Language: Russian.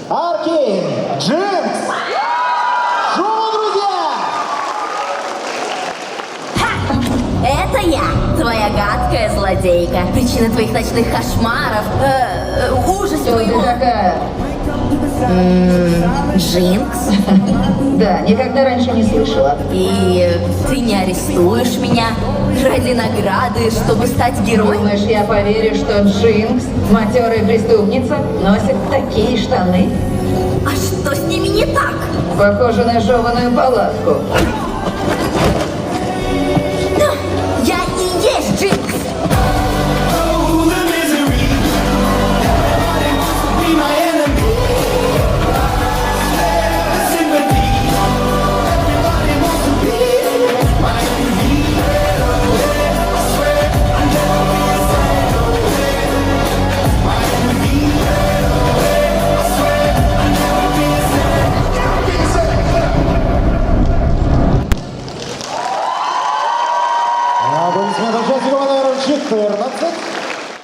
Аркейн, Джинкс. Шоу, друзья! Это я, твоя гадкая злодейка. Причина твоих ночных кошмаров. Ужас Кто ты твоего... такая? Джинкс? Да, никогда раньше не слышала. И ты не арестуешь меня ради награды, чтобы стать героем? Думаешь, я поверю, что Джинкс, матерая преступница, носит такие штаны? А что с ними не так? Похоже на жеваную палатку. Да, я и есть Джинкс! Аплодисменты участнику номер 14.